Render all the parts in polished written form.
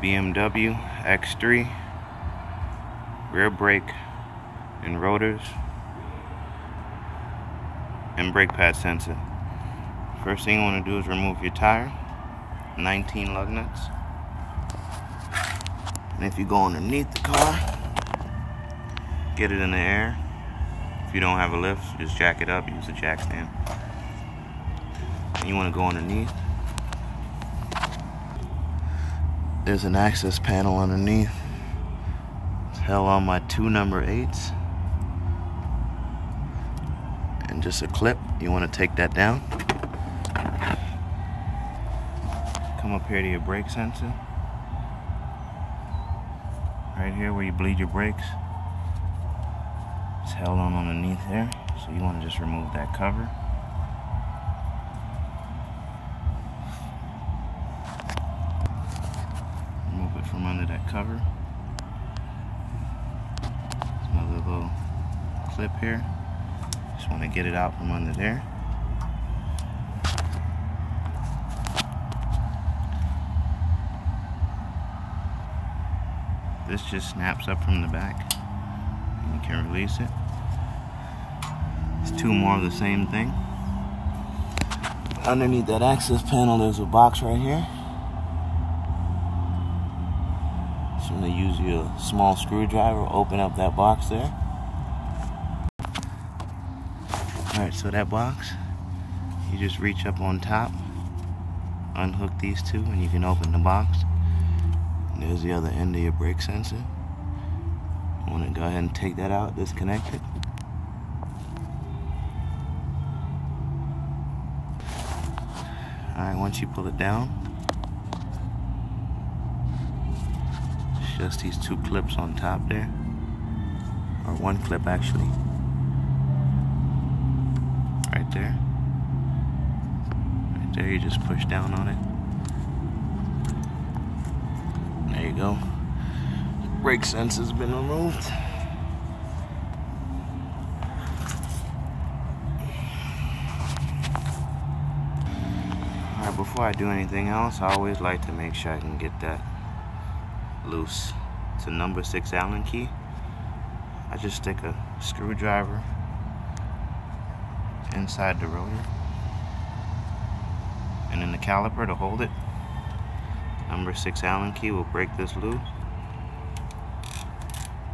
BMW X3 rear brake and rotors and brake pad sensor. First thing you want to do is remove your tire, 19 lug nuts. And if you go underneath the car, get it in the air. If you don't have a lift, just jack it up, use the jack stand. And you want to go underneath. There's an access panel underneath. It's held on by 2 number 8s. And just a clip, you want to take that down. Come up here to your brake sensor. Right here where you bleed your brakes. It's held on underneath there, so you want to just remove that cover. Remove it from under that cover. There's another little clip here. Just want to get it out from under there. This just snaps up from the back. You can release it. There's 2 more of the same thing. Underneath that access panel, there's a box right here. So I'm going to use your small screwdriver, open up that box there. Alright, so that box, you just reach up on top, unhook these 2, and you can open the box. And there's the other end of your brake sensor. You want to go ahead and take that out, disconnect it. Alright, once you pull it down, it's just these 2 clips on top there. Or 1 clip actually. Right there. Right there, you just push down on it. There you go. The brake sensor's been removed. Alright, before I do anything else, I always like to make sure I can get that loose. It's a number 6 Allen key. I just stick a screwdriver inside the rotor and then the caliper to hold it. Number 6 Allen key will break this loose.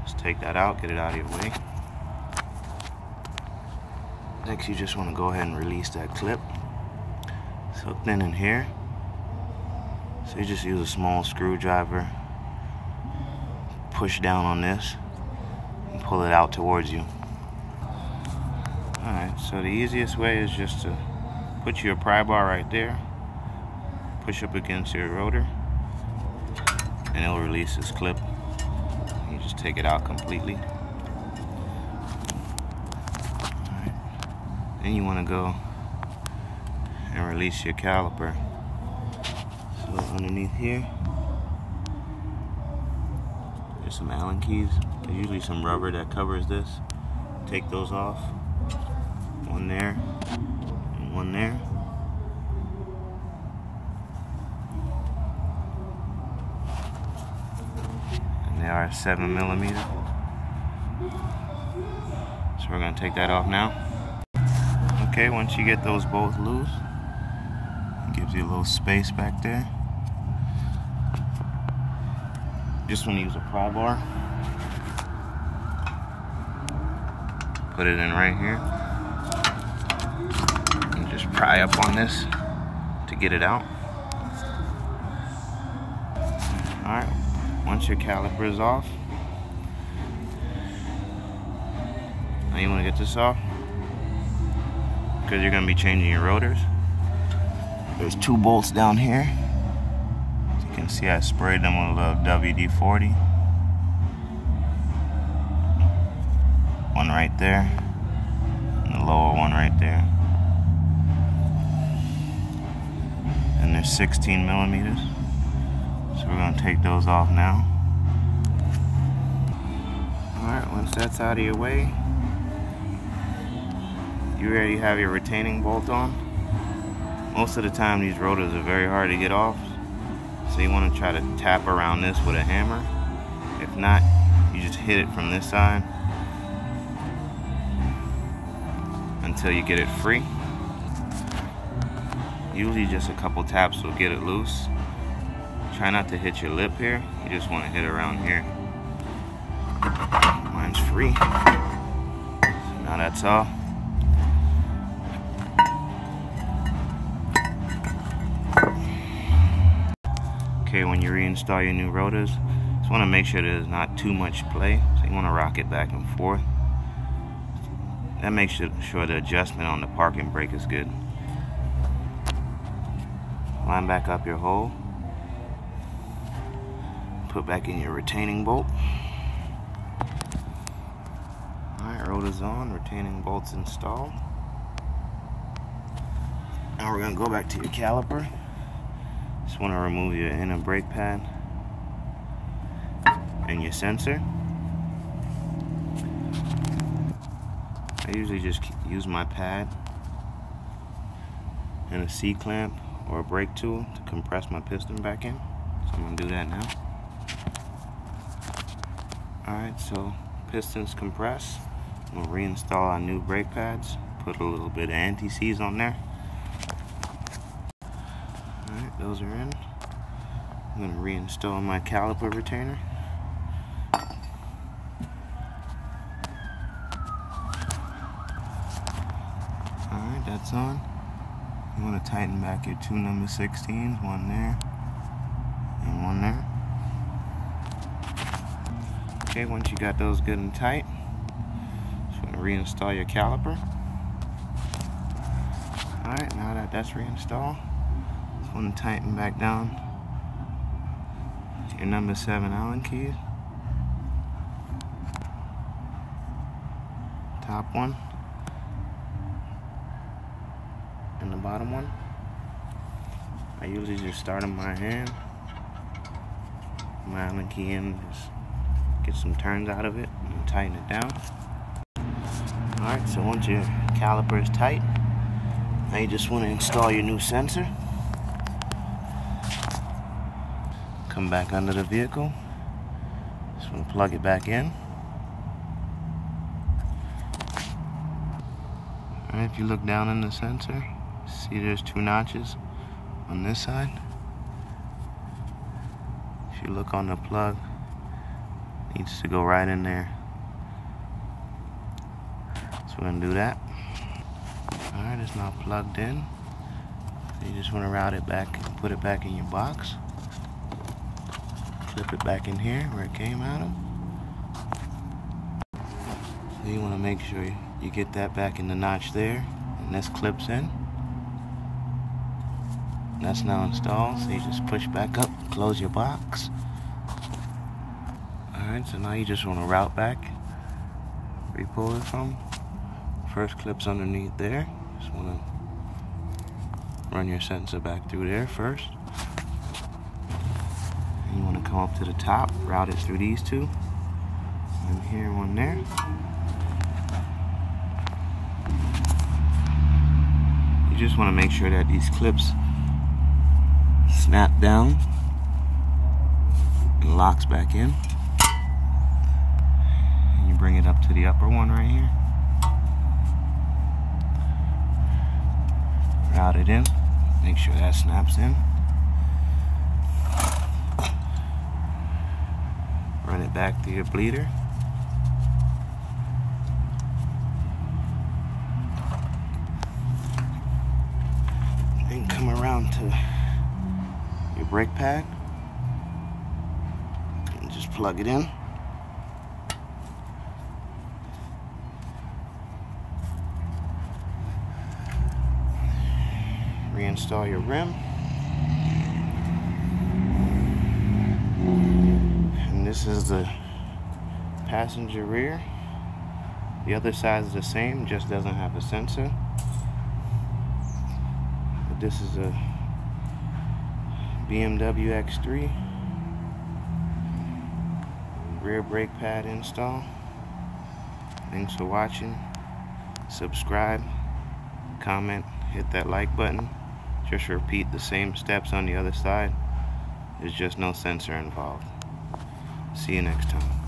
Just take that out, get it out of your way. Next, you just want to go ahead and release that clip. It's hooked in here. So you just use a small screwdriver, push down on this, and pull it out towards you. Alright, so the easiest way is just to put your pry bar right there, push up against your rotor, and it'll release this clip. You just take it out completely. Alright. Then you want to go and release your caliper. So underneath here, there's some Allen keys. There's usually some rubber that covers this. Take those off. 1 there and 1 there. And they are 7mm. So we're going to take that off now. Okay, once you get those both loose, it gives you a little space back there. Just want to use a pry bar. Put it in right here. Pry up on this to get it out. Alright, once your caliper is off, now you want to get this off because you're going to be changing your rotors. There's 2 bolts down here. As you can see, I sprayed them with a little WD-40. 1 right there, and the lower one right there. And they're 16mm. So we're going to take those off now. Alright, once that's out of your way, you already have your retaining bolt on. Most of the time these rotors are very hard to get off, So you want to try to tap around this with a hammer. If not, you just hit it from this side until you get it free. Usually just a couple taps will get it loose. Try not to hit your lip here. You just want to hit around here. Mine's free. So now that's all. Okay, when you reinstall your new rotors, just want to make sure there's not too much play. So you want to rock it back and forth. That makes sure the adjustment on the parking brake is good. Line back up your hole. Put back in your retaining bolt. Alright, rotors on, retaining bolts installed. Now we're going to go back to your caliper. Just want to remove your inner brake pad and your sensor. I usually just use my pad and a C-clamp or a brake tool to compress my piston back in. So I'm going to do that now. Alright, so pistons compress. I'm going to reinstall our new brake pads. Put a little bit of anti-seize on there. Alright, those are in. I'm going to reinstall my caliper retainer. Alright, that's on. You want to tighten back your two number 16s, one there and one there. Okay, once you got those good and tight, just want to reinstall your caliper. Alright, now that that's reinstalled, just want to tighten back down your number 7 Allen keys. Top one and the bottom one. I usually just start in my hand, my Allen key in, just get some turns out of it and tighten it down. Alright, so once your caliper is tight, now you just want to install your new sensor. Come back under the vehicle. Just want to plug it back in. Alright, if you look down in the sensor, see there's 2 notches on this side. If you look on the plug, it needs to go right in there. So we're going to do that. Alright, it's now plugged in. So you just want to route it back and put it back in your box. Flip it back in here where it came out of. So you want to make sure you get that back in the notch there, and this clips in. That's now installed, so you just push back up, close your box. Alright, so now you just want to route back where you pulled it from. First clip's underneath there. Just want to run your sensor back through there first. And you want to come up to the top, route it through these 2. One here, one there. You just want to make sure that these clips snap down and locks back in. And you bring it up to the upper one right here. Route it in. Make sure that snaps in. Run it back to your bleeder. Then come around to your brake pad and just plug it in. Reinstall your rim. And this is the passenger rear. The other side is the same, just doesn't have a sensor. But this is a BMW X3 rear brake pad install. Thanks for watching. Subscribe, comment, hit that like button. Just repeat the same steps on the other side. There's just no sensor involved. See you next time.